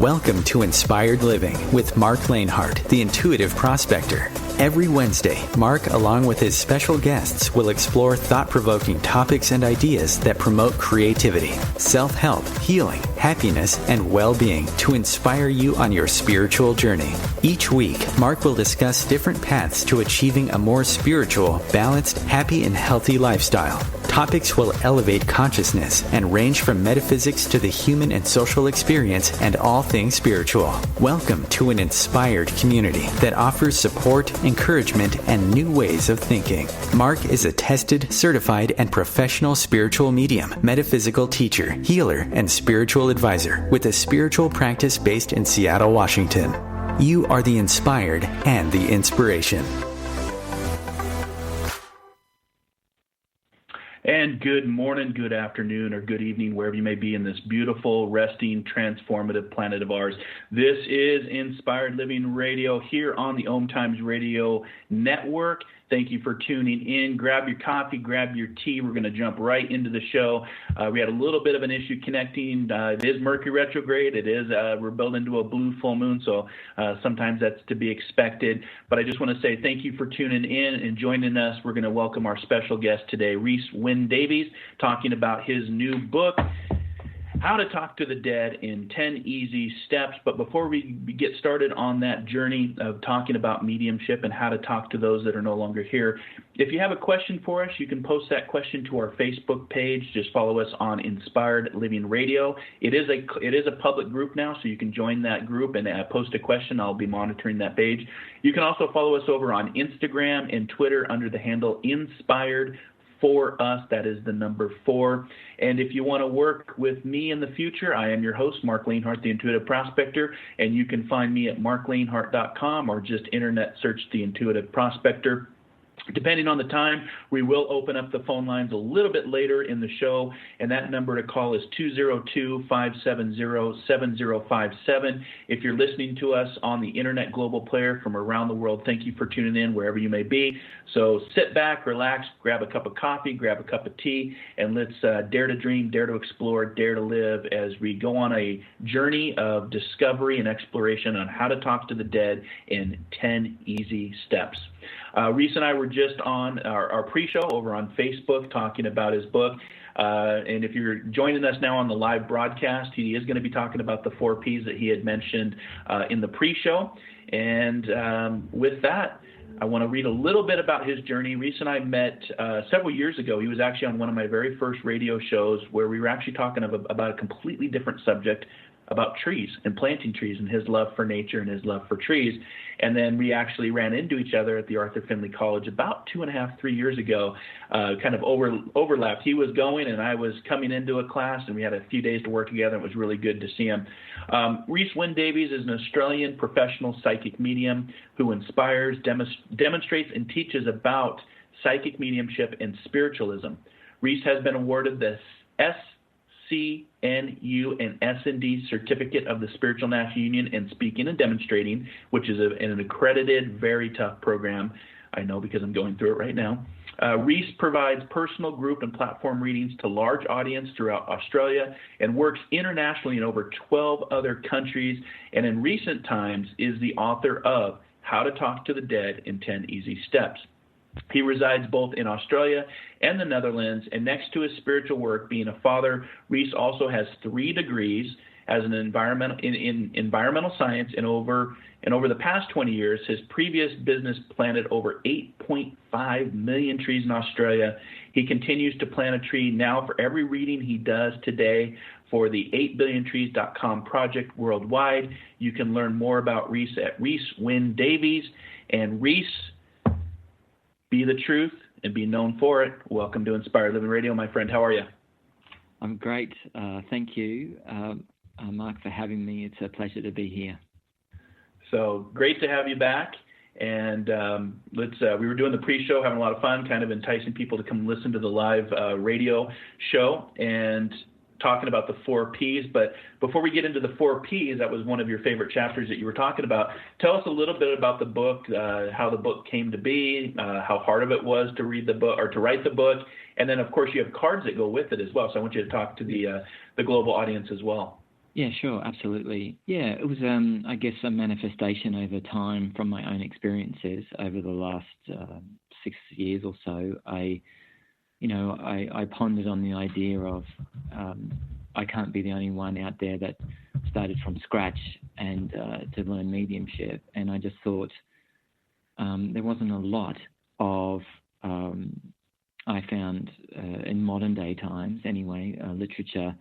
Welcome to Inspired Living with Marc Lainhart, the intuitive prospector. Every Wednesday, Marc, along with his special guests, will explore thought-provoking topics and ideas that promote creativity, self-help, healing, happiness, and well-being to inspire you on your spiritual journey. Each week, Marc will discuss different paths to achieving a more spiritual, balanced, happy, and healthy lifestyle. Topics will elevate consciousness and range from metaphysics to the human and social experience and all things spiritual. Welcome to an inspired community that offers support, encouragement, and new ways of thinking. Marc is a tested, certified, and professional spiritual medium, metaphysical teacher, healer, and spiritual advisor with a spiritual practice based in Seattle, Washington. You are the inspired and the inspiration. And good morning, good afternoon, or good evening, wherever you may be in this beautiful, resting, transformative planet of ours. This is Inspired Living Radio here on the OMTimes Radio Network. Thank you for tuning in. Grab your coffee, grab your tea. We're going to jump right into the show. We had a little bit of an issue connecting. It is Mercury retrograde. It is we're building into a blue full moon, so sometimes that's to be expected. But I just want to say thank you for tuning in and joining us. We're going to welcome our special guest today, Ryhs Wynn Davies, talking about his new book, How to Talk to the Dead in 10 Easy Steps. But before we get started on that journey of talking about mediumship and how to talk to those that are no longer here, if you have a question for us, you can post that question to our Facebook page. Just follow us on Inspired Living Radio. It is a public group now, so you can join that group and post a question. I'll be monitoring that page. You can also follow us over on Instagram and Twitter under the handle Inspired For Us, that is the number 4. And if you want to work with me in the future, I am your host, Marc Lainhart, the Intuitive Prospector, and you can find me at marclainhart.com or just internet search the Intuitive Prospector. Depending on the time, we will open up the phone lines a little bit later in the show, and that number to call is 202-570-7057. If you're listening to us on the Internet Global Player from around the world, thank you for tuning in wherever you may be. So sit back, relax, grab a cup of coffee, grab a cup of tea, and let's dare to dream, dare to explore, dare to live as we go on a journey of discovery and exploration on how to talk to the dead in 10 easy steps. Rhys and I were just on our pre-show over on Facebook talking about his book. And if you're joining us now on the live broadcast, he is going to be talking about the 4 Ps that he had mentioned in the pre-show. And with that, I want to read a little bit about his journey. Rhys and I met several years ago. He was actually on one of my very first radio shows where we were actually talking about a completely different subject, about trees and planting trees and his love for nature and his love for trees. And then we actually ran into each other at the Arthur Findlay College about 2.5, 3 years ago, kind of overlapped. He was going and I was coming into a class, and we had a few days to work together. It was really good to see him. Ryhs Wynn Davies is an Australian professional psychic medium who inspires, demonstrates, and teaches about psychic mediumship and spiritualism. Rhys has been awarded the CNU and S&D Certificate of the Spiritual National Union in Speaking and Demonstrating, which is an accredited, very tough program. I know because I'm going through it right now. Rhys provides personal, group, and platform readings to large audience throughout Australia and works internationally in over 12 other countries, and in recent times is the author of How to Talk to the Dead in 10 Easy Steps. He resides both in Australia and the Netherlands, and next to his spiritual work, being a father, Rhys also has 3 degrees as an environmental science, and over the past 20 years, his previous business planted over 8.5 million trees in Australia. He continues to plant a tree now for every reading he does today for the 8billiontrees.com project worldwide. You can learn more about Rhys at Ryhs Wynn Davies. And Rhys, be the truth and be known for it. Welcome to Inspired Living Radio, my friend. How are you? I'm great. Thank you, Marc, for having me. It's a pleasure to be here. So great to have you back. And we were doing the pre-show, having a lot of fun, kind of enticing people to come listen to the live radio show and talking about the 4 Ps. But before we get into the 4 Ps, that was one of your favorite chapters that you were talking about. Tell us a little bit about the book, how the book came to be, how hard of it was to read the book or to write the book. And then, of course, you have cards that go with it as well. So I want you to talk to the global audience as well. Yeah, sure, absolutely. Yeah, it was, I guess, a manifestation over time from my own experiences over the last 6 years or so. I pondered on the idea of I can't be the only one out there that started from scratch and to learn mediumship. And I just thought there wasn't a lot of, I found in modern day times anyway, literature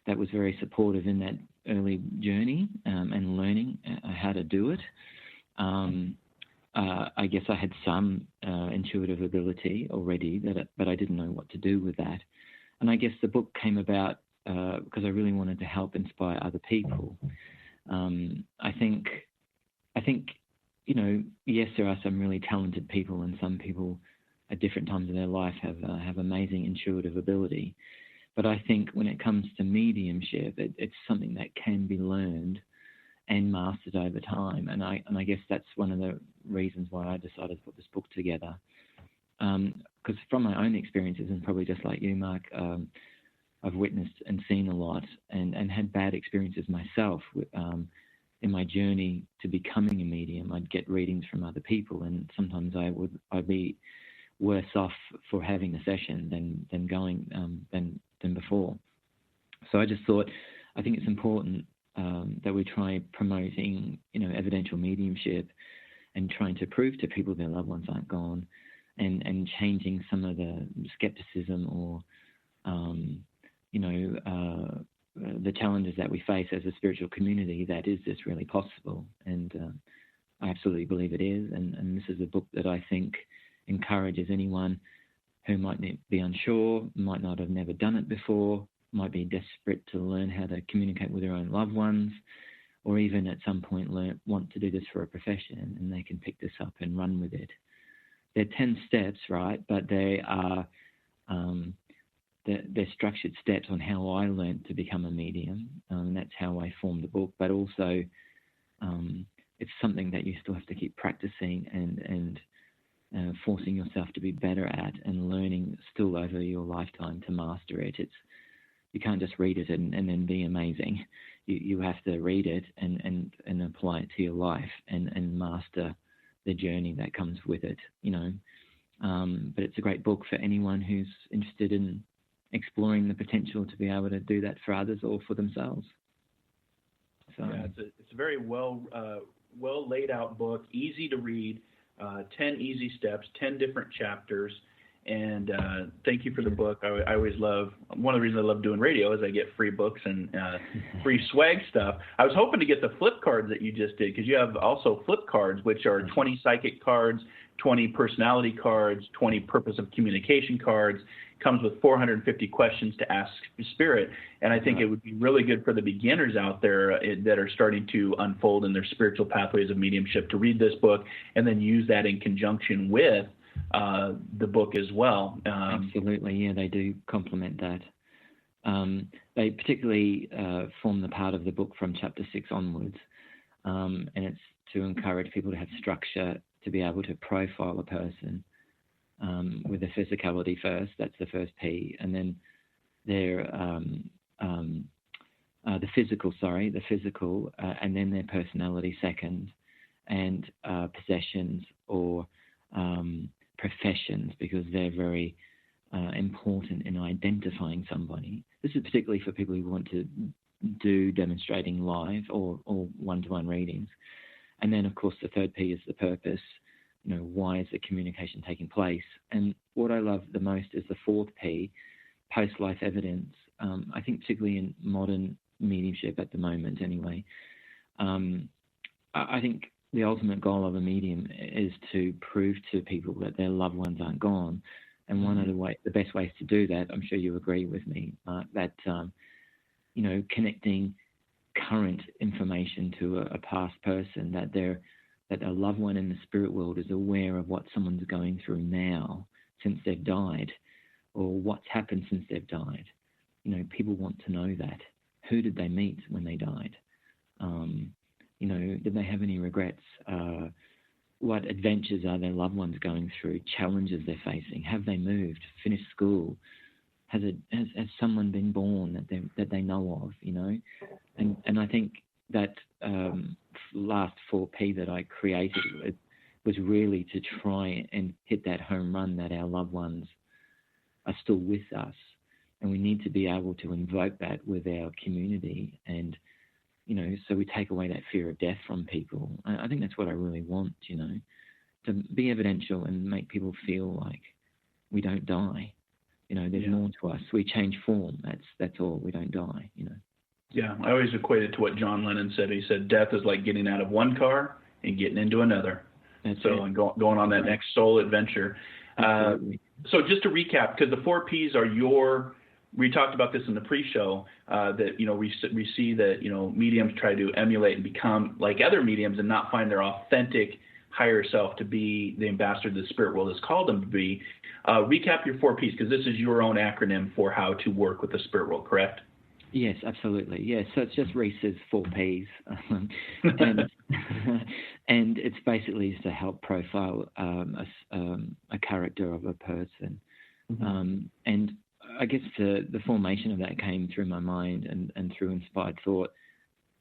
that was very supportive in that early journey and learning how to do it. I guess I had some intuitive ability already, but I didn't know what to do with that. And I guess the book came about because I really wanted to help inspire other people. I think, yes, there are some really talented people, and some people at different times in their life have amazing intuitive ability. But I think when it comes to mediumship, it's something that can be learned and mastered over time. And I guess that's one of the reasons why I decided to put this book together. Because from my own experiences, and probably just like you, Marc, I've witnessed and seen a lot and had bad experiences myself in my journey to becoming a medium. I'd get readings from other people, and sometimes I'd be worse off for having a session than going than before. So I just thought, I think it's important that we try promoting, evidential mediumship and trying to prove to people their loved ones aren't gone, and changing some of the skepticism or, the challenges that we face as a spiritual community, that is this really possible? And I absolutely believe it is. And this is a book that I think encourages anyone who might be unsure, might not have never done it before, might be desperate to learn how to communicate with their own loved ones, or even at some point want to do this for a profession, and they can pick this up and run with it. They're 10 steps, right? But they are they're structured steps on how I learned to become a medium. And that's how I formed the book. But also, it's something that you still have to keep practicing and forcing yourself to be better at, and learning still over your lifetime to master it. You can't just read it and then be amazing. You have to read it and apply it to your life and master the journey that comes with it, But it's a great book for anyone who's interested in exploring the potential to be able to do that for others or for themselves. So yeah, it's a very well laid out book, easy to read, 10 easy steps, 10 different chapters. And thank you for the book. I always love, one of the reasons I love doing radio is I get free books and free swag stuff. I was hoping to get the flip cards that you just did, because you have also flip cards, which are 20 psychic cards, 20 personality cards, 20 purpose of communication cards. Comes with 450 questions to ask Spirit. And I think it would be really good for the beginners out there that are starting to unfold in their spiritual pathways of mediumship to read this book and then use that in conjunction with the book as well. Absolutely, yeah, they do complement that. They particularly form the part of the book from chapter 6 onwards, and it's to encourage people to have structure, to be able to profile a person with the physicality first. That's the first P, and then their the physical, and then their personality second, and possessions or professions, because they're very important in identifying somebody. This is particularly for people who want to do demonstrating live or one-to-one readings. And then, of course, the third P is the purpose. Why is the communication taking place? And what I love the most is the fourth P, post-life evidence. I think particularly in modern mediumship at the moment anyway, I think the ultimate goal of a medium is to prove to people that their loved ones aren't gone. And one of the best ways to do that, I'm sure you agree with me, that, connecting current information to a past person, that a loved one in the spirit world is aware of what someone's going through now since they've died, or what's happened since they've died. People want to know that. Who did they meet when they died? Did they have any regrets? What adventures are their loved ones going through? Challenges they're facing? Have they moved, finished school? has someone been born that they know of, you know? And I think that last 4P that I created was really to try and hit that home run that our loved ones are still with us, and we need to be able to invoke that with our community, and you know, so we take away that fear of death from people. I think that's what I really want, you know, to be evidential and make people feel like we don't die. You know, there's more to us. We change form. That's all. We don't die, you know. Yeah, I always equate it to what John Lennon said. He said, death is like getting out of one car and getting into another. And going on that next soul adventure. So just to recap, because the 4Ps are we talked about this in the pre-show, that, you know, we see that, you know, mediums try to emulate and become like other mediums and not find their authentic higher self to be the ambassador the spirit world has called them to be. Recap your 4Ps, because this is your own acronym for how to work with the spirit world, correct? Yes, absolutely. Yes, so it's just Rhys's 4Ps, and it's basically just to help profile a character of a person. Mm-hmm. And I guess the formation of that came through my mind and through inspired thought.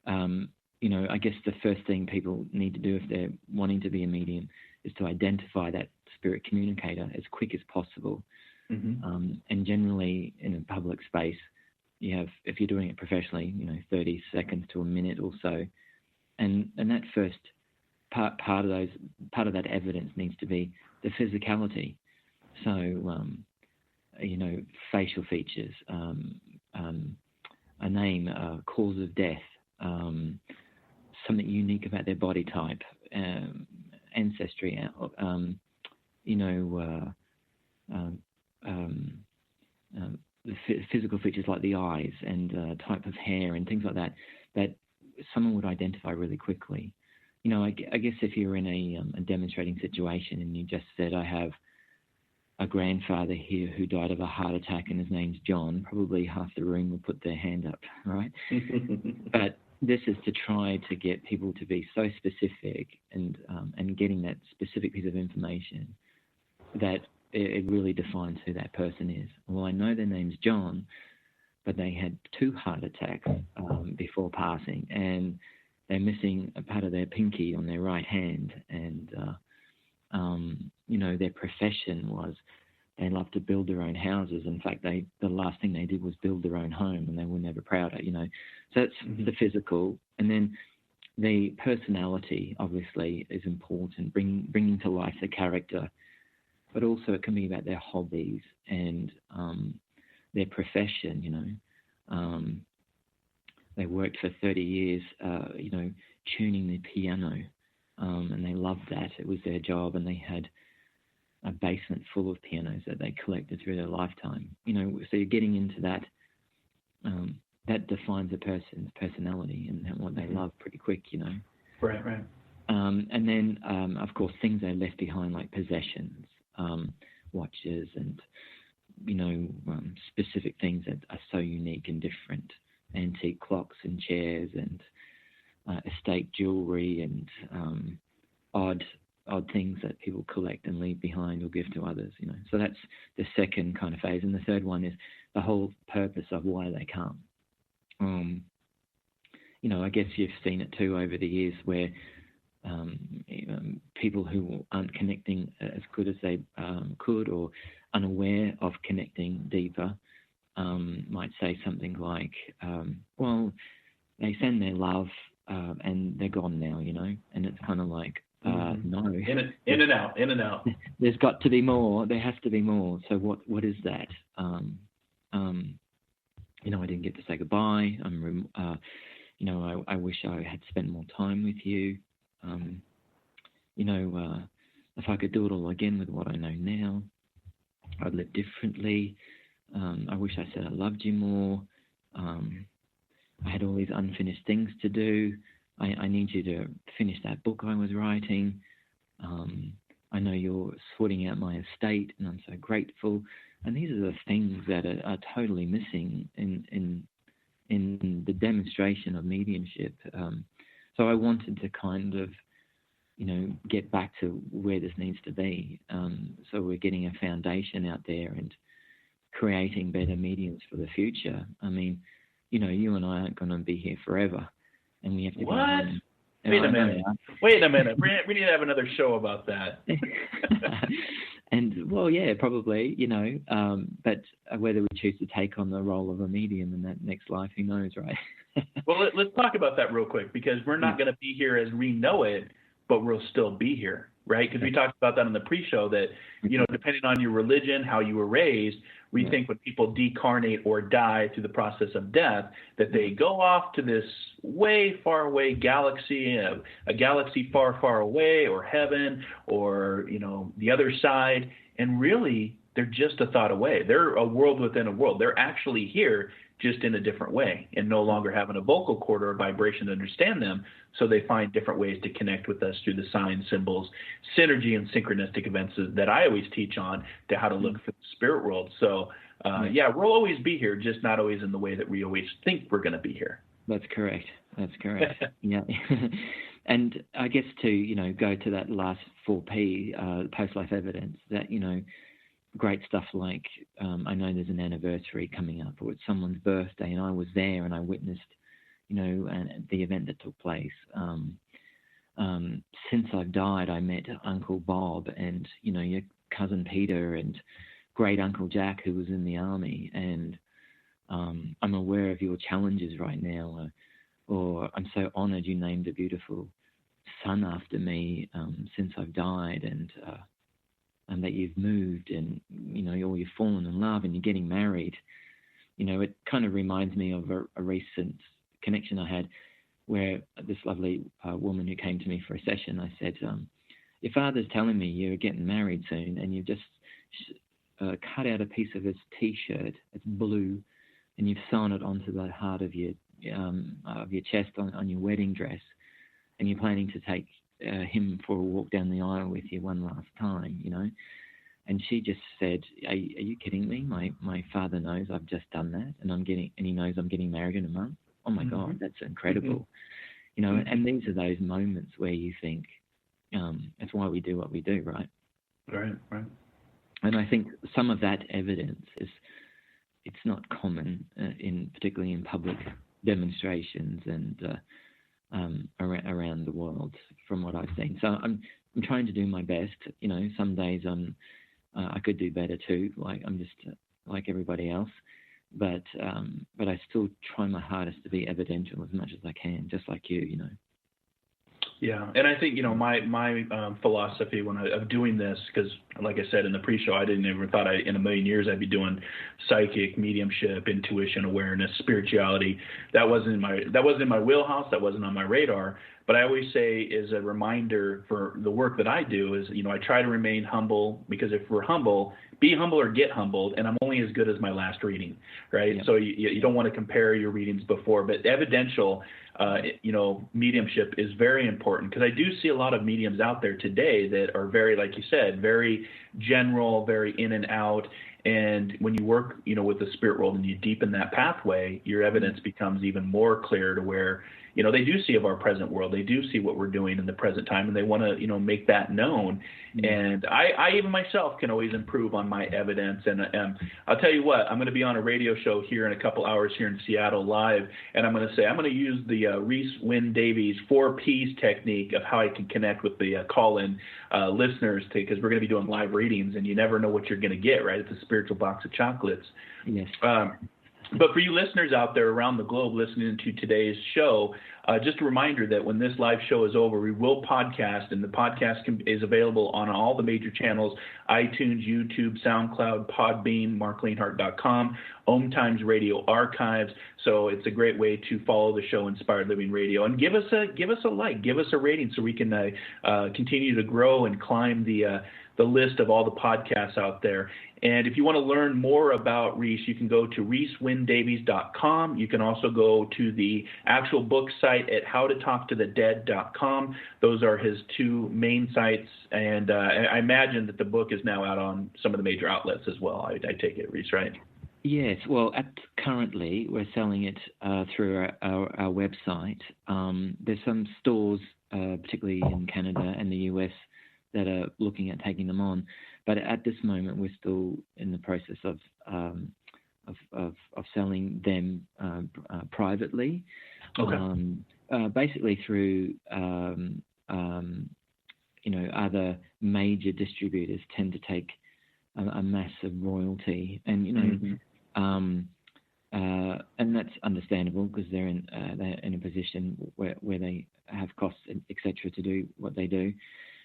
You know, I guess the first thing people need to do if they're wanting to be a medium is to identify that spirit communicator as quick as possible. Mm-hmm. And generally in a public space, you have, if you're doing it professionally, you know, 30 seconds to a minute or so, and that first part of that evidence needs to be the physicality. So, you know, facial features, a name, cause of death, something unique about their body type, ancestry, you know, the physical features like the eyes and type of hair and things like that someone would identify really quickly. You know, I guess if you're in a demonstrating situation and you just said, I have a grandfather here who died of a heart attack and his name's John, probably half the room will put their hand up, right? But this is to try to get people to be so specific and getting that specific piece of information that it really defines who that person is. Well, I know their name's John, but they had 2 heart attacks before passing, and they're missing a part of their pinky on their right hand, and you know, their profession was they loved to build their own houses. In fact, the last thing they did was build their own home, and they were never proud of it, you know. So that's the physical, and then the personality obviously is important, bringing to life the character. But also it can be about their hobbies and their profession, you know. They worked for 30 years, you know, tuning the piano, and they loved that. It was their job, and they had a basement full of pianos that they collected through their lifetime. You know, so you're getting into that. That defines a person's personality and what they love pretty quick, you know. Right. And then, of course, things are left behind like possessions. Watches and, you know, specific things that are so unique and different, antique clocks and chairs and estate jewelry and odd things that people collect and leave behind or give to others, you know. So that's the second kind of phase. And the third one is the whole purpose of why they come. You know, I guess you've seen it too over the years where people who aren't connecting as good as they could or unaware of connecting deeper might say something like, well, they send their love and they're gone now, you know, and it's kind of like, no. In and out. There's got to be more. There has to be more. So what is that? You know, I didn't get to say goodbye. You know, I wish I had spent more time with you. You know, if I could do it all again with what I know now, I'd live differently. I wish I said I loved you more. I had all these unfinished things to do. I need you to finish that book I was writing. I know you're sorting out my estate, and I'm so grateful. And these are the things that are totally missing in the demonstration of mediumship. So I wanted to kind of, you know, get back to where this needs to be. So we're getting a foundation out there and creating better mediums for the future. I mean, you know, you and I aren't going to be here forever, and we have to. What? Wait a minute. Wait a minute. We need to have another show about that. And well, yeah, probably, you know, but whether we choose to take on the role of a medium in that next life, who knows, right? Well, let's talk about that real quick, because we're not going to be here as we know it, but we'll still be here, right? Because we talked about that on the pre-show that, you know, depending on your religion, how you were raised, we think when people decarnate or die through the process of death, that they go off to this way far away galaxy, a galaxy far, far away, or heaven, or, you know, the other side. And really, they're just a thought away. They're a world within a world. They're actually here, just in a different way, and no longer having a vocal cord or a vibration to understand them. So they find different ways to connect with us through the signs, symbols, synergy, and synchronistic events that I always teach on, to how to look for the spirit world. So, yeah, we'll always be here, just not always in the way that we always think we're going to be here. That's correct. Yeah. And I guess to, you know, go to that last 4P, post-life evidence, that, you know, great stuff like, I know there's an anniversary coming up, or it's someone's birthday, and I was there and I witnessed, you know, the event that took place. Since I've died, I met Uncle Bob and, you know, your cousin Peter and great Uncle Jack, who was in the army. And I'm aware of your challenges right now, or I'm so honored you named a beautiful son after me since I've died, and that you've moved, and, you know, or you've fallen in love and you're getting married. You know, it kind of reminds me of a recent connection I had, where this lovely woman who came to me for a session, I said, your father's telling me you're getting married soon, and you've just cut out a piece of his T-shirt, it's blue, and you've sewn it onto the heart of your chest on your wedding dress, and you're planning to take him for a walk down the aisle with you one last time, you know. And she just said, are you kidding me? My father knows I've just done that, and he knows I'm getting married in a month. Oh my God, that's incredible. You know, and these are those moments where you think, that's why we do what we do, right? Right. And I think some of that evidence it's not common, particularly in public demonstrations and around the world, from what I've seen. So I'm trying to do my best. You know, some days I could do better too. Like, I'm just like everybody else, but I still try my hardest to be evidential as much as I can, just like you. You know. Yeah, and I think, you know, my philosophy of doing this, because like I said in the pre-show, I didn't ever thought in a million years I'd be doing psychic, mediumship, intuition, awareness, spirituality. That wasn't in my wheelhouse. That wasn't on my radar. But I always say, is a reminder for the work that I do, is, you know, I try to remain humble, because if we're humble, be humble or get humbled, and I'm only as good as my last reading, right? Yeah. So you don't want to compare your readings before, but evidential, you know, mediumship is very important, because I do see a lot of mediums out there today that are very, like you said, very general, very in and out. And when you work, you know, with the spirit world and you deepen that pathway, your evidence becomes even more clear, to where, you know, they do see of our present world. They do see what we're doing in the present time, and they want to, you know, make that known. And I even myself can always improve on my evidence. And I'll tell you what, I'm going to be on a radio show here in a couple hours here in Seattle live, and I'm going to use the Ryhs Wynn Davies 4 Ps technique of how I can connect with the call-in listeners, because we're going to be doing live readings, and you never know what you're going to get, right? It's a spiritual box of chocolates. Yes. But for you listeners out there around the globe listening to today's show, just a reminder that when this live show is over, we will podcast, and the podcast is available on all the major channels: iTunes, YouTube, SoundCloud, Podbean, marclainhart.com, OMTimes Radio Archives. So it's a great way to follow the show, Inspired Living Radio, and give us a like, give us a rating, so we can continue to grow and climb the list of all the podcasts out there. And if you want to learn more about Rhys, you can go to rhyswyndavies.com. You can also go to the actual book site at howtotalktothedead.com. Those are his two main sites. And I imagine that the book is now out on some of the major outlets as well. I take it, Rhys, right? Yes. Well, currently we're selling it through our website. There's some stores, particularly in Canada and the US, that are looking at taking them on. But at this moment, we're still in the process of selling them privately, basically through other major distributors tend to take a massive royalty, and and that's understandable because they're in a position where they have costs, etc., to do what they do.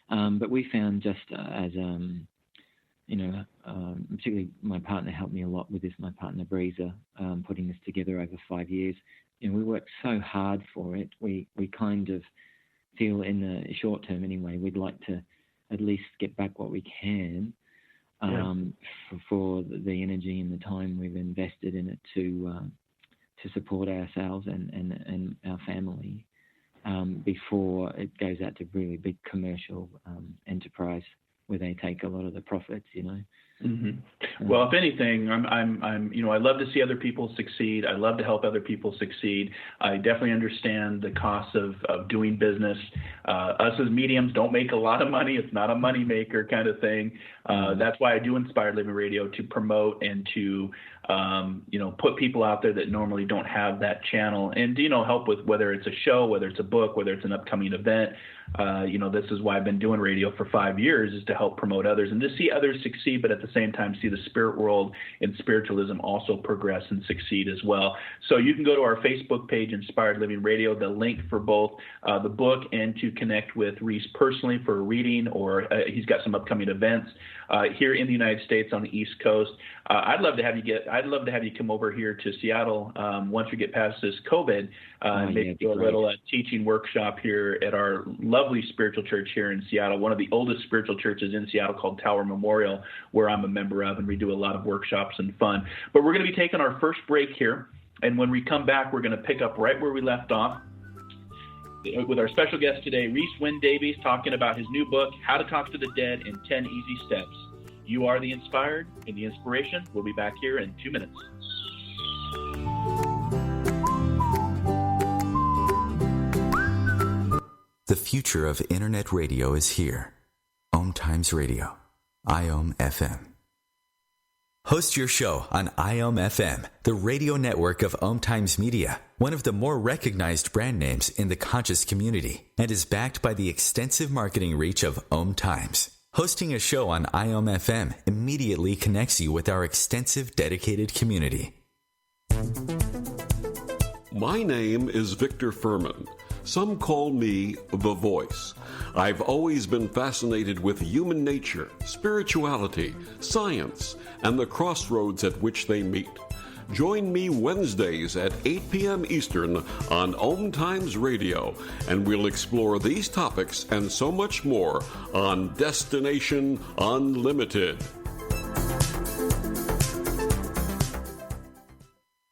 But we found just as particularly my partner helped me a lot with this. My partner Breezer, putting this together over 5 years. We worked so hard for it. We kind of feel in the short term anyway, we'd like to at least get back what we can for the energy and the time we've invested in it to support ourselves and our family before it goes out to really big commercial enterprise where they take a lot of the profits, Well, if anything, I love to see other people succeed. I love to help other people succeed. I definitely understand the costs of doing business. Us as mediums don't make a lot of money. It's not a money maker kind of thing. That's why I do Inspired Living Radio, to promote and to put people out there that normally don't have that channel, and help with whether it's a show, whether it's a book, whether it's an upcoming event. This is why I've been doing radio for 5 years, is to help promote others and to see others succeed, but at the same time see the spirit world and spiritualism also progress and succeed as well. So you can go to our Facebook page, Inspired Living Radio, the link for both the book and to connect with Rhys personally for a reading, or he's got some upcoming events here in the United States on the East Coast. I'd love to have you come over here to Seattle once we get past this COVID, maybe do a little teaching workshop here at our lovely spiritual church here in Seattle, one of the oldest spiritual churches in Seattle, called Tower Memorial, where I'm a member of, and we do a lot of workshops and fun. But we're going to be taking our first break here, and when we come back, we're going to pick up right where we left off with our special guest today, Ryhs Wynn Davies, talking about his new book, How to Talk to the Dead in 10 Easy Steps. You are the inspired and the inspiration. We'll be back here in 2 minutes. The future of internet radio is here. OMTimes Radio, IOM FM. Host your show on IOM FM, the radio network of OMTimes Media, one of the more recognized brand names in the conscious community, and is backed by the extensive marketing reach of OMTimes. Hosting a show on IOM FM immediately connects you with our extensive dedicated community. My name is Victor Furman. Some call me The Voice. I've always been fascinated with human nature, spirituality, science, and the crossroads at which they meet. Join me Wednesdays at 8 p.m. Eastern on OMTimes Radio, and we'll explore these topics and so much more on Destination Unlimited.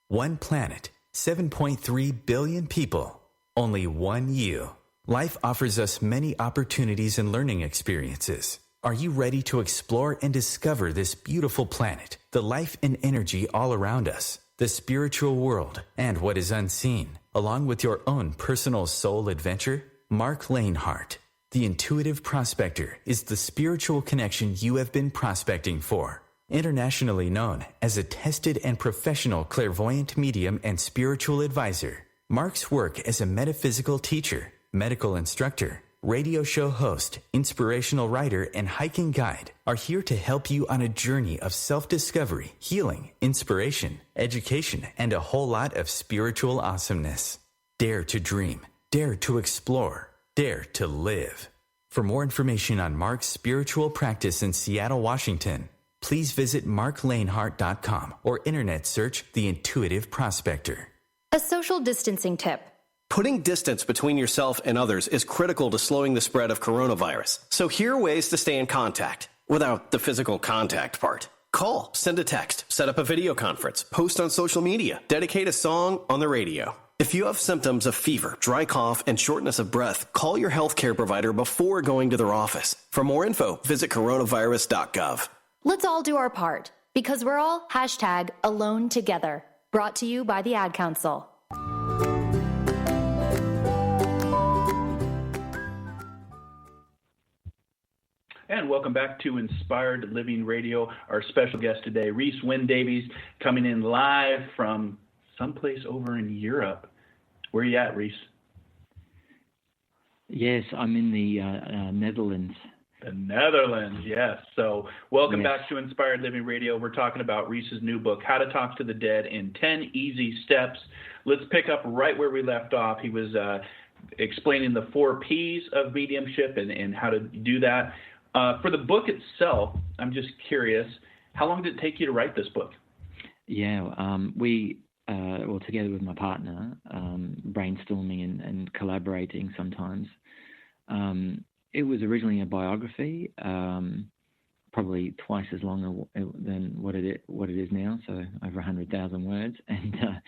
One planet, 7.3 billion people, only one you. Life offers us many opportunities and learning experiences. Are you ready to explore and discover this beautiful planet, the life and energy all around us, the spiritual world, and what is unseen, along with your own personal soul adventure? Marc Lainhart, the intuitive prospector, is the spiritual connection you have been prospecting for. Internationally known as a tested and professional clairvoyant medium and spiritual advisor, Marc's work as a metaphysical teacher, medical instructor, radio show host, inspirational writer, and hiking guide are here to help you on a journey of self-discovery, healing, inspiration, education, and a whole lot of spiritual awesomeness. Dare to dream. Dare to explore. Dare to live. For more information on Marc's spiritual practice in Seattle, Washington, please visit marclainhart.com or internet search The Intuitive Prospector. A social distancing tip. Putting distance between yourself and others is critical to slowing the spread of coronavirus. So here are ways to stay in contact without the physical contact part. Call, send a text, set up a video conference, post on social media, dedicate a song on the radio. If you have symptoms of fever, dry cough, and shortness of breath, call your healthcare provider before going to their office. For more info, visit coronavirus.gov. Let's all do our part, because we're all #AloneTogether. Brought to you by the Ad Council. And welcome back to Inspired Living Radio. Our special guest today, Ryhs Wynn Davies, coming in live from someplace over in Europe. Where are you at, Rhys? Yes, I'm in the Netherlands. The Netherlands, yes. So welcome back to Inspired Living Radio. We're talking about Rhys's new book, How to Talk to the Dead in 10 Easy Steps. Let's pick up right where we left off. He was explaining the 4 Ps of mediumship and how to do that. For the book itself, I'm just curious, how long did it take you to write this book? Yeah, we, together with my partner, brainstorming and collaborating sometimes. It was originally a biography, probably twice as long than what it is now, so over 100,000 words. And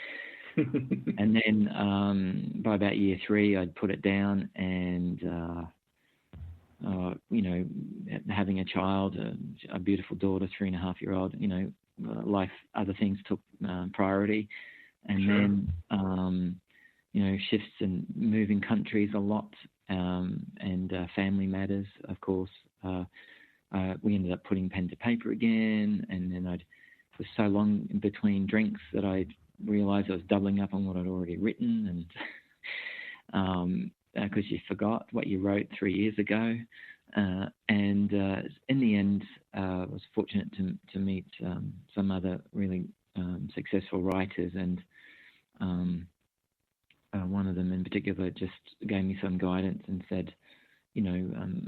then by about year 3, I'd put it down and... having a child, a beautiful daughter, 3.5-year-old, other things took priority. And then, shifts and moving countries a lot, and family matters, of course. We ended up putting pen to paper again, and then it was so long in between drinks that I realized I was doubling up on what I'd already written, and because you forgot what you wrote 3 years ago. And in the end, I was fortunate to meet some other really successful writers, and one of them in particular just gave me some guidance and said,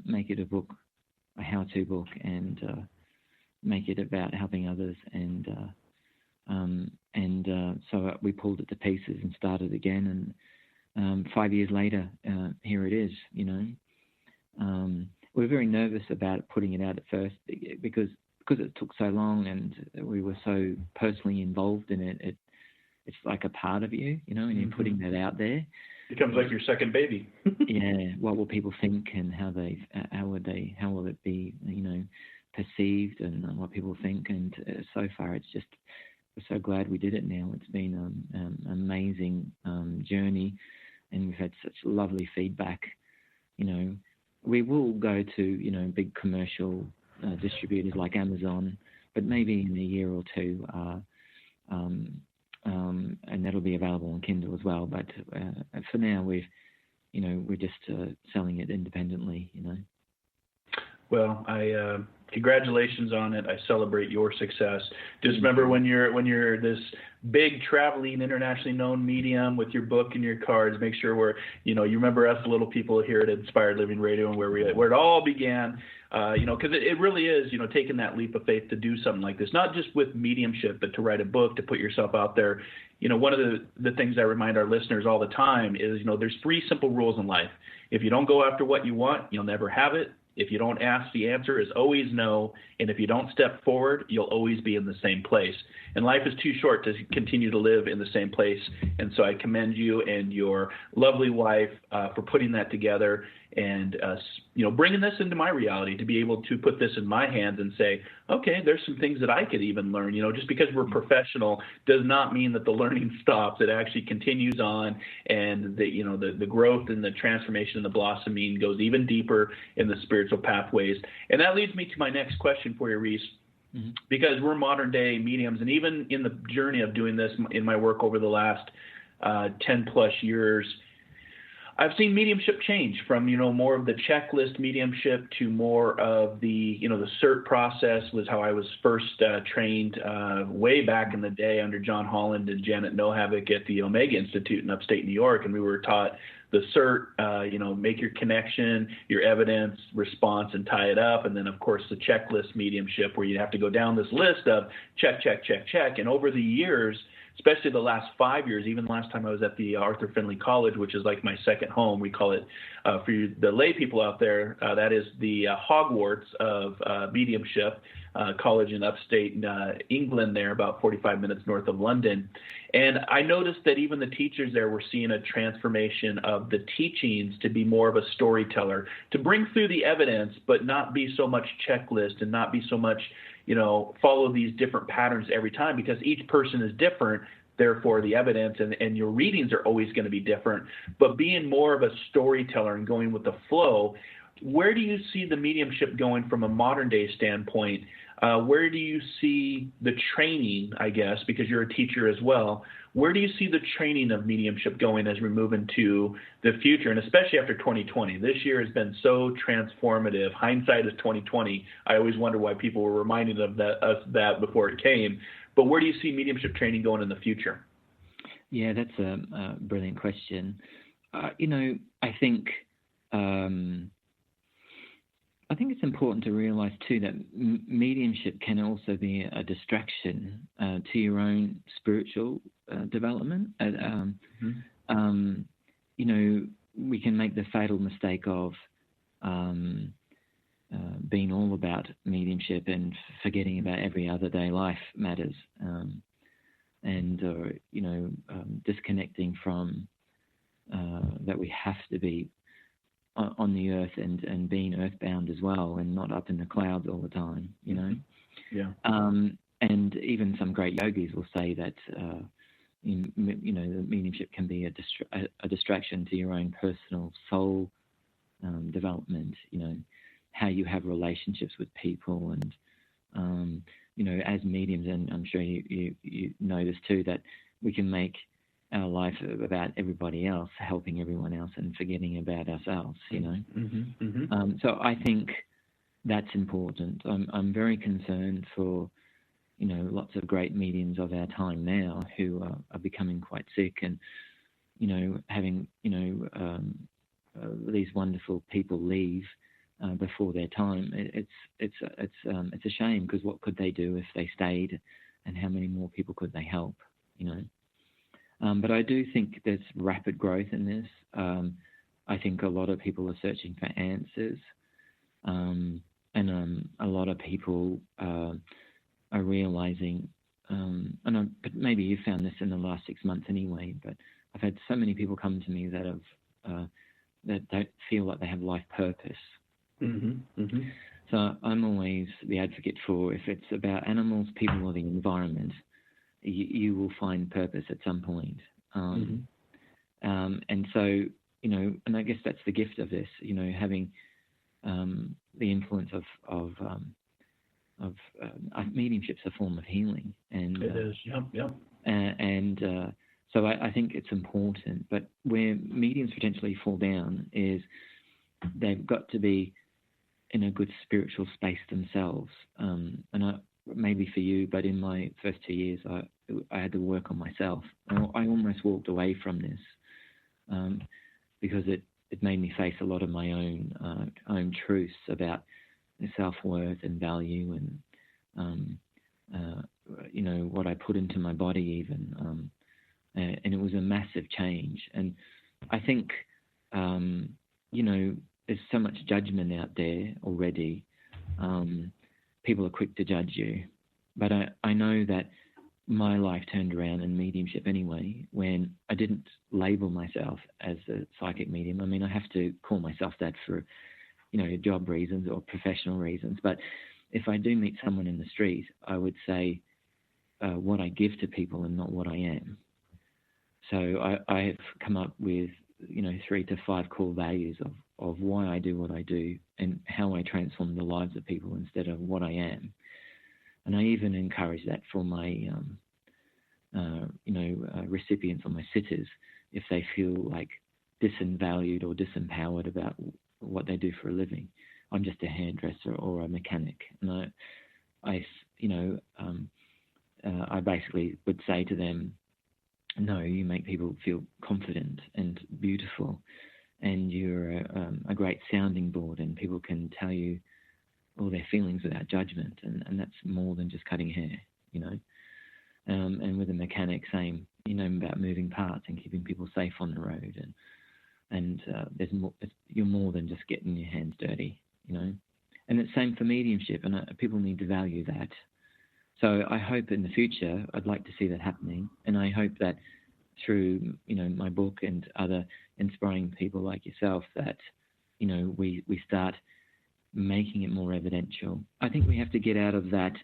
make it a how-to book, and make it about helping others. And so we pulled it to pieces and started again, and 5 years later, here it is. We were very nervous about putting it out at first because it took so long and we were so personally involved in it. It's like a part of you, and you're putting that out there. It becomes like your second baby. Yeah. What will people think, and how will it be, perceived, and what people think. And so far, we're so glad we did it now. It's been an amazing journey, and we've had such lovely feedback. We will go to, big commercial distributors like Amazon, but maybe in a year or two, and that'll be available on Kindle as well. But for now, we're just selling it independently. Well, I congratulations on it. I celebrate your success. Just remember, when you're this big traveling, internationally known medium with your book and your cards, make sure you remember us little people here at Inspired Living Radio and where it all began. Because it really is, taking that leap of faith to do something like this, not just with mediumship, but to write a book, to put yourself out there. One of the things I remind our listeners all the time is, there's 3 simple rules in life. If you don't go after what you want, you'll never have it. If you don't ask, the answer is always no. And if you don't step forward, you'll always be in the same place. And life is too short to continue to live in the same place. And so I commend you and your lovely wife for putting that together and, bringing this into my reality, to be able to put this in my hands and say, okay, there's some things that I could even learn. Just because we're professional does not mean that the learning stops. It actually continues on, and the growth and the transformation and the blossoming goes even deeper in the spiritual pathways. And that leads me to my next question for you, Rhys. Mm-hmm. Because we're modern day mediums, and even in the journey of doing this in my work over the last 10 plus years, I've seen mediumship change from, more of the checklist mediumship to more of the, the CERT process was how I was first trained way back in the day under John Holland and Janet Nohavik at the Omega Institute in upstate New York. And we were taught the CERT, make your connection, your evidence, response, and tie it up. And then, of course, the checklist mediumship, where you have to go down this list of check, check, check, check. And over the years, especially the last 5 years, even last time I was at the Arthur Findlay College, which is like my second home. We call it, for the lay people out there, that is the Hogwarts of mediumship, college in upstate England there, about 45 minutes north of London. And I noticed that even the teachers there were seeing a transformation of the teachings to be more of a storyteller, to bring through the evidence, but not be so much checklist and not be so much, follow these different patterns every time, because each person is different. therefore the evidence and your readings are always going to be different. But being more of a storyteller and going with the flow, where do you see the mediumship going from a modern day standpoint? Where do you see the training, I guess, because you're a teacher as well, where do you see the training of mediumship going as we move into the future, and especially after 2020? This year has been so transformative. Hindsight is 2020. I always wonder why people were reminded of us that before it came. But where do you see mediumship training going in the future? Yeah, that's a brilliant question. I think it's important to realize too that mediumship can also be a distraction to your own spiritual development. We can make the fatal mistake of being all about mediumship and forgetting about every other day life matters, disconnecting from that we have to be on the earth and being earthbound as well, and not up in the clouds all the time, Yeah. And even some great yogis will say that, the mediumship can be a distraction to your own personal soul development, how you have relationships with people. And, as mediums, and I'm sure you know this too, that we can make our life about everybody else, helping everyone else and forgetting about ourselves, So I think that's important. I'm very concerned for, lots of great mediums of our time now who are becoming quite sick and, having, these wonderful people leave before their time. It's a shame, because what could they do if they stayed, and how many more people could they help, But I do think there's rapid growth in this. I think a lot of people are searching for answers, and a lot of people are realizing, but maybe you found this in the last 6 months anyway, but I've had so many people come to me that have that don't feel like they have life purpose. So I'm always the advocate for, if it's about animals, people, or the environment, you will find purpose at some point. And so, and I guess that's the gift of this, having the influence of mediumship's a form of healing. And it is, yep. And so I think it's important. But where mediums potentially fall down is they've got to be in a good spiritual space themselves. Maybe for you, but in my first 2 years, I had to work on myself. I almost walked away from this because it made me face a lot of my own truths about self-worth and value, and what I put into my body even, and it was a massive change. And I think there's so much judgment out there already. People are quick to judge you, but I know that my life turned around in mediumship anyway, when I didn't label myself as a psychic medium. I mean, I have to call myself that for, job reasons or professional reasons. But if I do meet someone in the street, I would say what I give to people and not what I am. So I have come up with, 3 to 5 core values of why I do what I do and how I transform the lives of people instead of what I am. And I even encourage that for my, recipients or my sitters, if they feel like disinvalued or disempowered about what they do for a living. I'm just a hairdresser or a mechanic, and I basically would say to them, no, you make people feel confident and beautiful, and you're a great sounding board, and people can tell you all their feelings without judgment, and that's more than just cutting hair, and with a mechanic, same, about moving parts and keeping people safe on the road, and there's more. You're more than just getting your hands dirty, and it's same for mediumship, and people need to value that. So I hope in the future, I'd like to see that happening, and I hope that through my book and other inspiring people like yourself, that we start making it more evidential. I think we have to get out of that,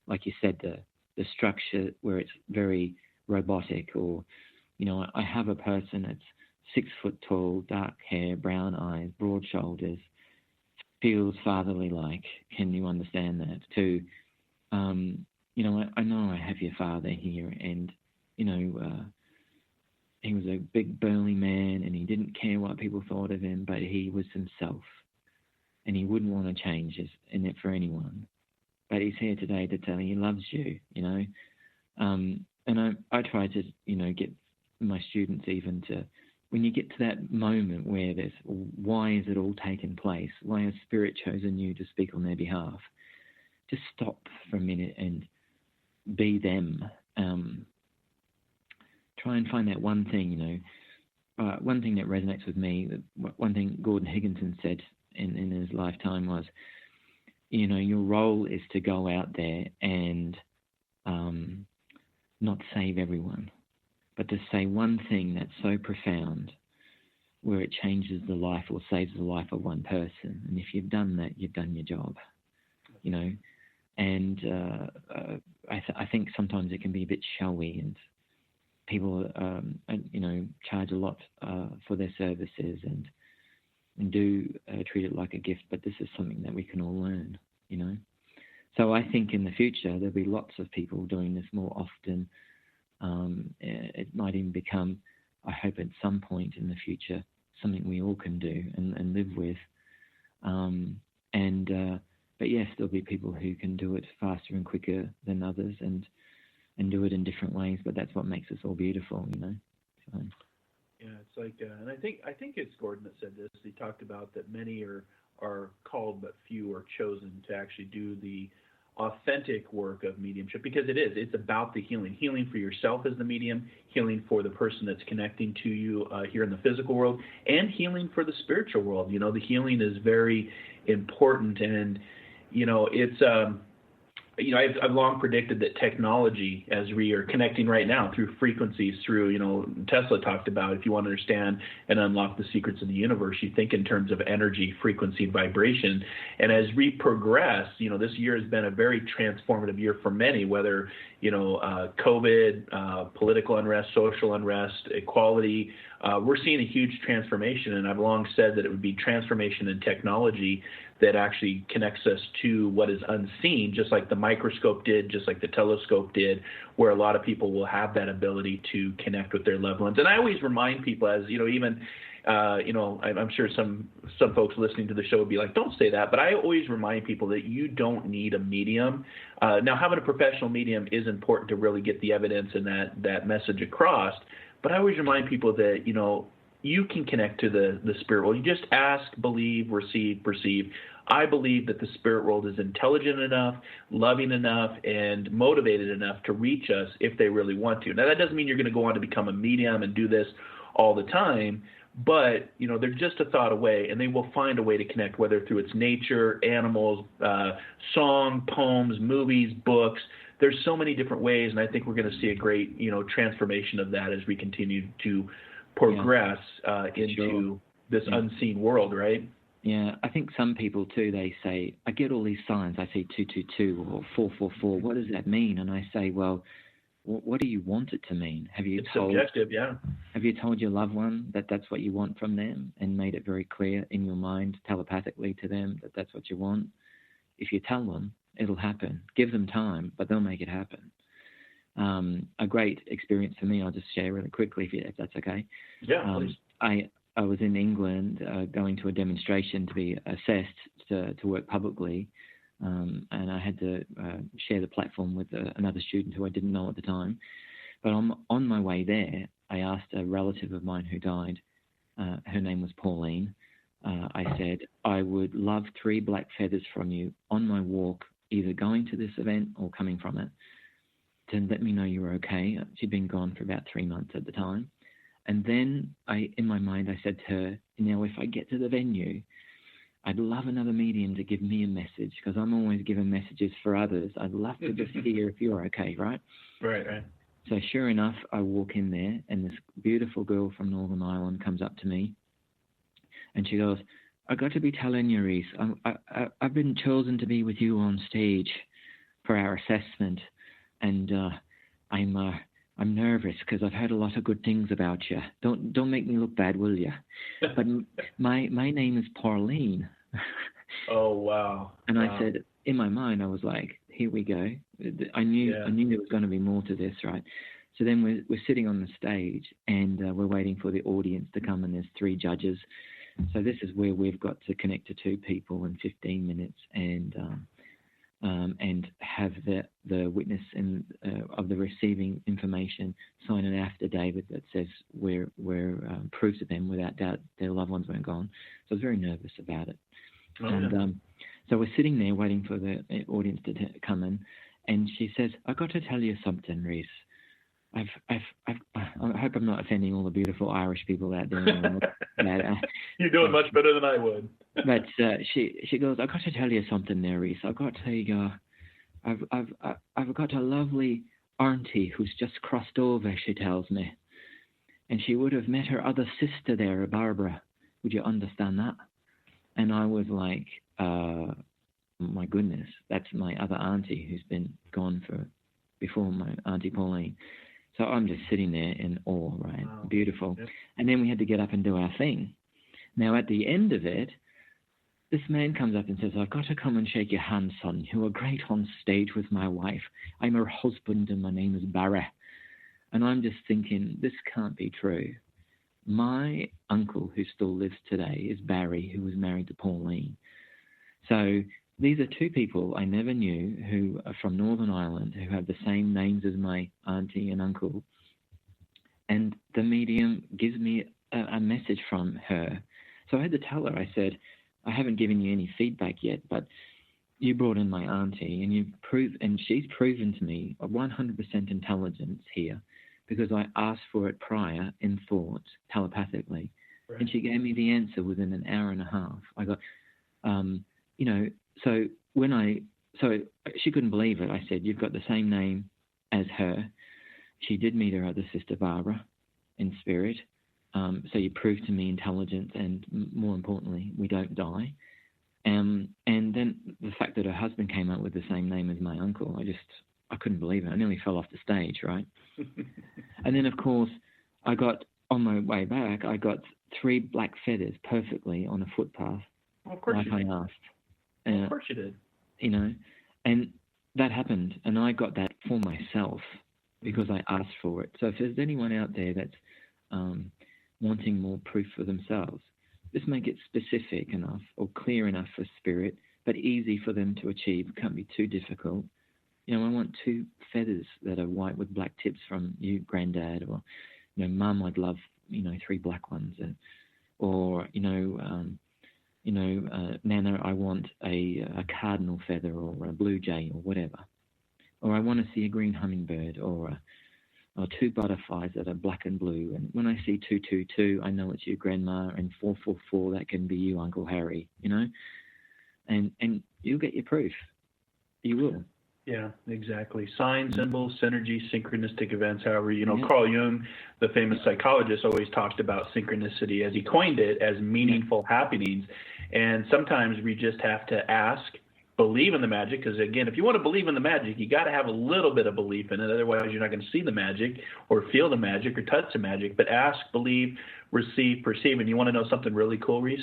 like you said, the structure where it's very robotic, or, you know, I have a person that's 6 foot tall, dark hair, brown eyes, broad shoulders, feels fatherly like. Can you understand that? To, you know, I know I have your father here, and, you know, he was a big burly man, and he didn't care what people thought of him, but he was himself, and he wouldn't want to change in it for anyone. But he's here today to tell you he loves you, you know. And I try to, you know, get my students even to, when you get to that moment where there's, why is it all taking place? Why has Spirit chosen you to speak on their behalf? Just stop for a minute and be them. Try and find that one thing, you know. One thing that resonates with me, one thing Gordon Higginson said in his lifetime was, you know, your role is to go out there and not save everyone, but to say one thing that's so profound where it changes the life or saves the life of one person. And if you've done that, you've done your job, you know. And I think sometimes it can be a bit showy, and people, you know, charge a lot for their services and do treat it like a gift, but this is something that we can all learn, you know. So I think in the future there'll be lots of people doing this more often. It might even become, I hope at some point in the future, something we all can do and live with. But yes, there'll be people who can do it faster and quicker than others, and do it in different ways. But that's what makes us all beautiful, you know. So. Yeah, it's like, and I think it's Gordon that said this. He talked about that many are called, but few are chosen to actually do the authentic work of mediumship, because it's about the healing for yourself as the medium, healing for the person that's connecting to you here in the physical world, and healing for the spiritual world. You know, the healing is very important, and, you know, it's, you know, I've long predicted that technology, as we are connecting right now through frequencies, through, you know, Tesla talked about, if you want to understand and unlock the secrets of the universe, you think in terms of energy, frequency, and vibration. And as we progress, you know, this year has been a very transformative year for many, whether, you know, COVID, political unrest, social unrest, equality. We're seeing a huge transformation, and I've long said that it would be transformation in technology that actually connects us to what is unseen, just like the microscope did, just like the telescope did, where a lot of people will have that ability to connect with their loved ones. And I always remind people, as, you know, even, you know, I'm sure some folks listening to the show would be like, don't say that, but I always remind people that you don't need a medium. Now, having a professional medium is important to really get the evidence and that message across, but I always remind people that, you know, you can connect to the spirit world. You just ask, believe, receive, perceive. I believe that the spirit world is intelligent enough, loving enough, and motivated enough to reach us if they really want to. Now, that doesn't mean you're going to go on to become a medium and do this all the time, but, you know, they're just a thought away, and they will find a way to connect, whether through its nature, animals, song, poems, movies, books. There's so many different ways, and I think we're going to see a great, you know, transformation of that as we continue to progress into this unseen world, right? Yeah, I think some people too, they say, I get all these signs. I see 222 or 444. What does that mean? And I say, well, what do you want it to mean? It's subjective, yeah. Have you told your loved one that that's what you want from them and made it very clear in your mind telepathically to them that that's what you want? If you tell them, it'll happen. Give them time, but they'll make it happen. A great experience for me, I'll just share really quickly if that's okay. Yeah, please. I was in England going to a demonstration to be assessed to work publicly, and I had to share the platform with another student who I didn't know at the time. But on my way there, I asked a relative of mine who died, her name was Pauline, I said, I would love 3 black feathers from you on my walk, either going to this event or coming from it, to let me know you were okay. She'd been gone for about 3 months at the time. And then in my mind, I said to her, now, if I get to the venue, I'd love another medium to give me a message, because I'm always giving messages for others. I'd love to just hear if you're okay, right? Right. So sure enough, I walk in there, and this beautiful girl from Northern Ireland comes up to me, and she goes, I got to be telling you, Rhys, I've been chosen to be with you on stage for our assessment. and I'm nervous because I've heard a lot of good things about you. Don't make me look bad, will you? But my name is Pauline. Oh, wow. And wow. I said, in my mind, I was like, here we go. I knew there was going to be more to this, right? So then we're sitting on the stage, and we're waiting for the audience to come, and there's 3 judges. So this is where we've got to connect to 2 people in 15 minutes and have the witness and of the receiving information sign an affidavit that says we're proof to them without doubt their loved ones weren't gone. So I was very nervous about it. So we're sitting there waiting for the audience to come in, and she says, "I got to tell you something, Rhys. I hope I'm not offending all the beautiful Irish people out there. You're doing much better than I would." But she goes, "I got to tell you something there, Rhys. I've got a lovely auntie who's just crossed over," she tells me, "and she would have met her other sister there, Barbara. Would you understand that?" And I was like, my goodness, that's my other auntie who's been gone before my Auntie Pauline. So I'm just sitting there in awe, right? Wow. Beautiful. Yep. And then we had to get up and do our thing. Now, at the end of it, this man comes up and says, "I've got to come and shake your hand, son. You were great on stage with my wife. I'm her husband, and my name is Barry." And I'm just thinking, this can't be true. My uncle, who still lives today, is Barry, who was married to Pauline. So these are 2 people I never knew who are from Northern Ireland, who have the same names as my auntie and uncle. And the medium gives me a message from her. So I had to tell her, I said, "I haven't given you any feedback yet, but you brought in my auntie, and she's proven to me a 100% intelligence here, because I asked for it prior in thought, telepathically. Right. And she gave me the answer within an hour and a half. I got, so she couldn't believe it. I said, "You've got the same name as her. She did meet her other sister, Barbara, in spirit. So you proved to me intelligence, and more importantly, we don't die." And then the fact that her husband came up with the same name as my uncle, I couldn't believe it. I nearly fell off the stage, right? And then, of course, on my way back, I got 3 black feathers perfectly on a footpath. Well, of course like you I did. asked. Of course you did. And that happened, and I got that for myself because I asked for it. So if there's anyone out there that's wanting more proof for themselves, just make it specific enough or clear enough for spirit, but easy for them to achieve. It can't be too difficult. I want 2 feathers that are white with black tips from you, Granddad, or, Mum, I'd love, 3 black ones. Nana, I want a cardinal feather or a blue jay or whatever. Or I want to see a green hummingbird or 2 butterflies that are black and blue. And when I see 222, I know it's you, Grandma, and 444, that can be you, Uncle Harry, And you'll get your proof. You will. Yeah, exactly. Signs, symbols, synergy, synchronistic events. However, Carl Jung, the famous psychologist, always talked about synchronicity, as he coined it, as meaningful happenings. And sometimes we just have to ask, believe in the magic, because, again, if you want to believe in the magic, you got to have a little bit of belief in it. Otherwise, you're not going to see the magic or feel the magic or touch the magic. But ask, believe, receive, perceive. And you want to know something really cool, Rhys?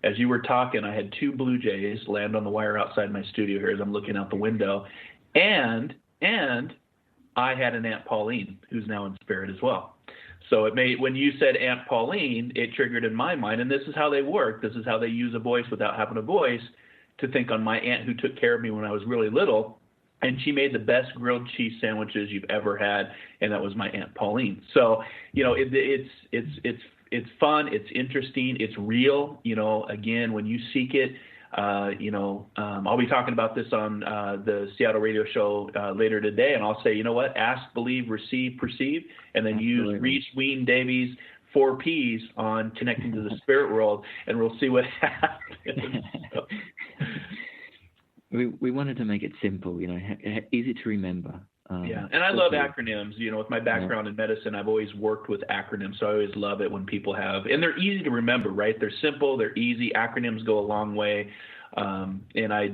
As you were talking, I had 2 blue jays land on the wire outside my studio here as I'm looking out the window. And I had an Aunt Pauline, who's now in spirit as well. So when you said Aunt Pauline, it triggered in my mind, and this is how they work. This is how they use a voice without having a voice, to think on my aunt who took care of me when I was really little. And she made the best grilled cheese sandwiches you've ever had, and that was my Aunt Pauline. So, it's fun, it's interesting, it's real. Again, when you seek it, I'll be talking about this on the Seattle radio show later today, and I'll say, ask, believe, receive, perceive, and then use Ryhs Wynn Davies 4 Ps on connecting to the spirit world, and we'll see what happens. We wanted to make it simple, easy to remember. And I love acronyms. With my background in medicine, I've always worked with acronyms, so I always love it when people have, and they're easy to remember, right? They're simple, they're easy. Acronyms go a long way. And I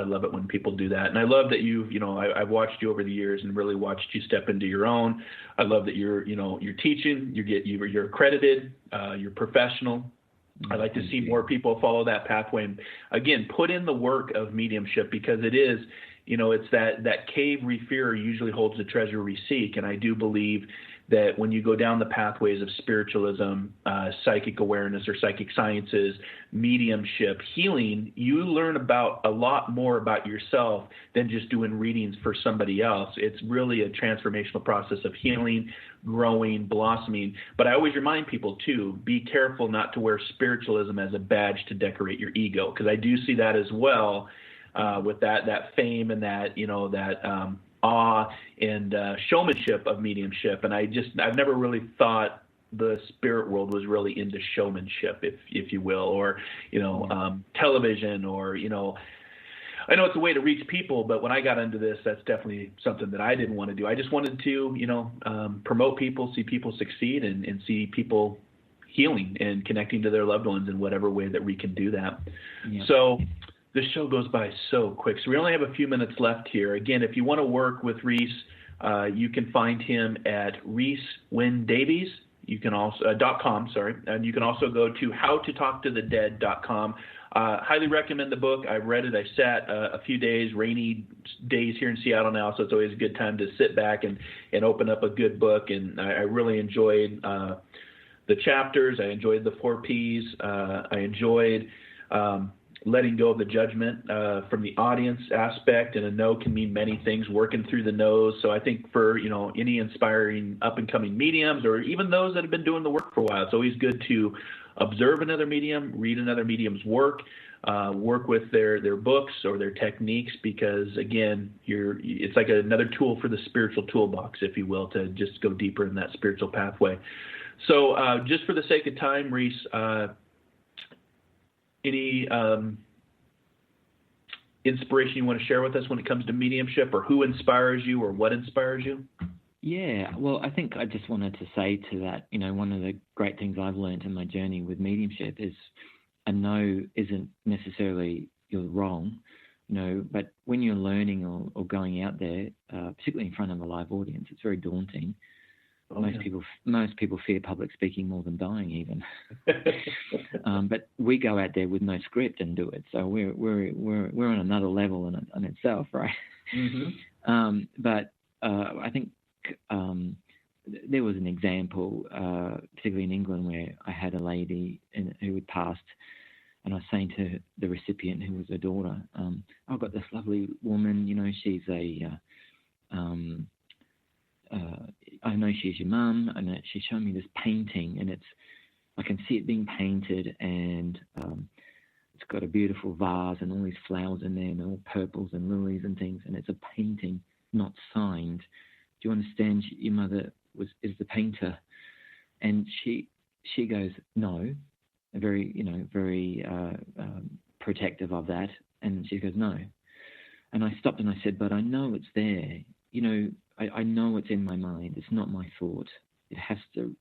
love it when people do that. And I love that I've watched you over the years and really watched you step into your own. I love that you're teaching, you're accredited, you're professional. I like to see more people follow that pathway and, again, put in the work of mediumship, because it is, it's that cave we fear usually holds the treasure we seek. And I do believe that when you go down the pathways of spiritualism, psychic awareness or psychic sciences, mediumship, healing, you learn about a lot more about yourself than just doing readings for somebody else. It's really a transformational process of healing, growing, blossoming. But I always remind people, too, be careful not to wear spiritualism as a badge to decorate your ego, because I do see that as well with that fame and that, awe and showmanship of mediumship. And I've never really thought the spirit world was really into showmanship, if you will, or television, or I know it's a way to reach people, but when I got into this, that's definitely something that I didn't want to do. I just wanted to promote people, see people succeed, and see people healing and connecting to their loved ones in whatever way that we can do that. Yeah. So the show goes by so quick. So we only have a few minutes left here. Again, if you want to work with Rhys, you can find him at Ryhs Wynn Davies. You can also .com, and you can also go to howtotalktothedead.com. Highly recommend the book. I've read it. I sat a few days, rainy days here in Seattle now, so it's always a good time to sit back and open up a good book. And I really enjoyed the chapters. I enjoyed the 4 Ps. I enjoyed letting go of the judgment from the audience aspect, and a no can mean many things, working through the no's. So I think for any inspiring up-and-coming mediums, or even those that have been doing the work for a while, it's always good to observe another medium, read another medium's work, work with their books or their techniques, because again, it's like another tool for the spiritual toolbox, if you will, to just go deeper in that spiritual pathway. So just for the sake of time, Rhys, any inspiration you want to share with us when it comes to mediumship, or who inspires you, or what inspires you? Yeah, well, I think I just wanted to say to that, one of the great things I've learned in my journey with mediumship is a no isn't necessarily you're wrong, but when you're learning or going out there, particularly in front of a live audience, it's very daunting. Most people fear public speaking more than dying, even. But we go out there with no script and do it, so we're on another level in itself, right? Mm-hmm. But I think there was an example, particularly in England, where I had a lady who had passed, and I was saying to the recipient, who was her daughter, "I've got this lovely woman. She's I know she's your mum, and she showed me this painting, and I can see it being painted, and it's got a beautiful vase and all these flowers in there, and all purples and lilies and things, and it's a painting, not signed. Do you understand? Your mother is the painter." And she goes, "No," very protective of that, and she goes, "No." And I stopped and I said, "But I know it's there. I know it's in my mind. It's not my thought. It has to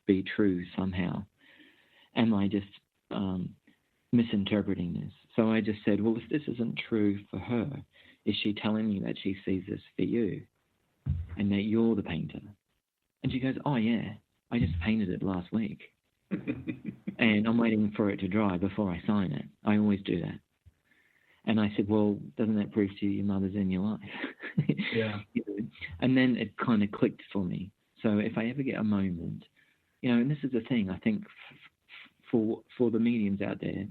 be true somehow. Am I just misinterpreting this?" So I just said, "Well, if this isn't true for her, is she telling me that she sees this for you and that you're the painter?" And she goes, "Oh, yeah, I just painted it last week and I'm waiting for it to dry before I sign it. I always do that." And I said, "Well, doesn't that prove to you your mother's in your life?" Yeah. And then it kind of clicked for me. So if I ever get a moment, and this is the thing, I think for the mediums out there,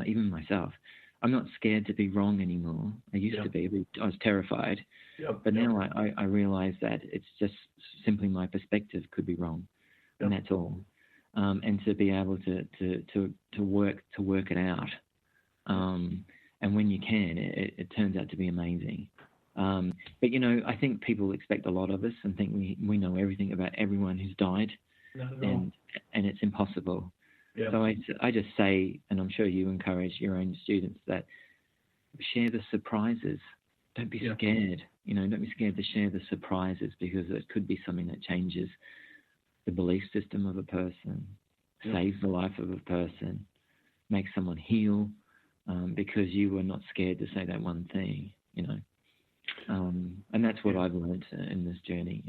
even myself, I'm not scared to be wrong anymore. I used to be. I was terrified. But now I realize that it's just simply my perspective could be wrong, and that's all. And to be able to work it out. And when you can, it turns out to be amazing. But I think people expect a lot of us and think we know everything about everyone who's died, and it's impossible. Yeah. So I just say, and I'm sure you encourage your own students, that share the surprises. Don't be scared. Don't be scared to share the surprises, because it could be something that changes the belief system of a person, saves the life of a person, make someone heal, because you were not scared to say that one thing, and that's what I've learned in this journey,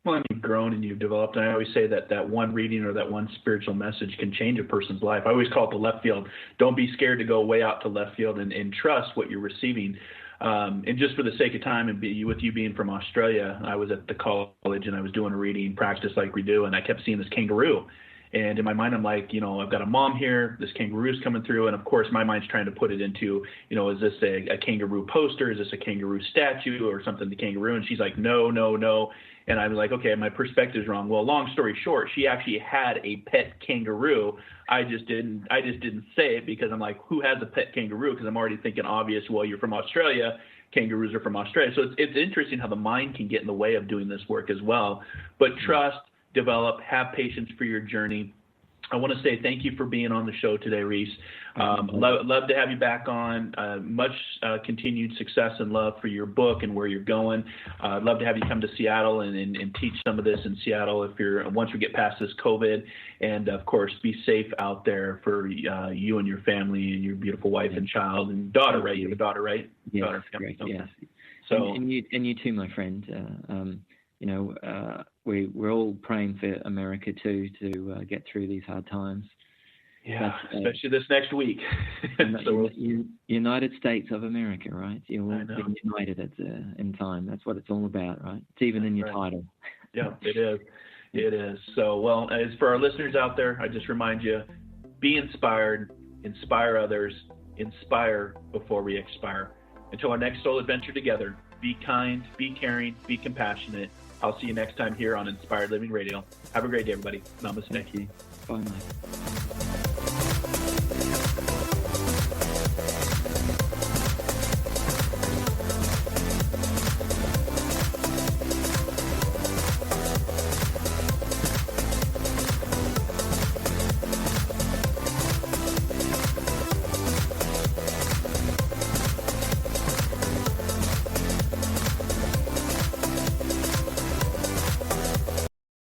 Well, and you've grown and you've developed. And I always say that one reading or that one spiritual message can change a person's life. I always call it the left field. Don't be scared to go way out to left field and trust what you're receiving. And just for the sake of time and with you being from Australia, I was at the college and I was doing a reading practice like we do, and I kept seeing this kangaroo. And in my mind, I'm like, I've got a mom here, this kangaroo's coming through. And of course, my mind's trying to put it into, is this a kangaroo poster? Is this a kangaroo statue or something, the kangaroo? And she's like, no. And I'm like, okay, my perspective's wrong. Well, long story short, she actually had a pet kangaroo. I just didn't say it because I'm like, who has a pet kangaroo? Because I'm already thinking obvious, well, you're from Australia. Kangaroos are from Australia. So it's interesting how the mind can get in the way of doing this work as well. But trust, develop, have patience for your journey. I want to say thank you for being on the show today, Rhys. Love to have you back on. Much continued success and love for your book and where you're going. I'd love to have you come to Seattle and teach some of this in Seattle once we get past this COVID. And of course, be safe out there for you and your family and your beautiful wife and child and daughter, right? You have a daughter, right? Yes, daughter. correct, Okay. yes. So and you too, my friend. We're all praying for America too to get through these hard times. Yeah, especially this next week. So United States of America, right? You're all being united in time. That's what it's all about, right? It's even in your title. Yeah, it is. It is. So, well, as for our listeners out there, I just remind you, be inspired, inspire others, inspire before we expire. Until our next soul adventure together, be kind, be caring, be compassionate. I'll see you next time here on Inspired Living Radio. Have a great day, everybody. Namaste. Thank you. Bye, Mike.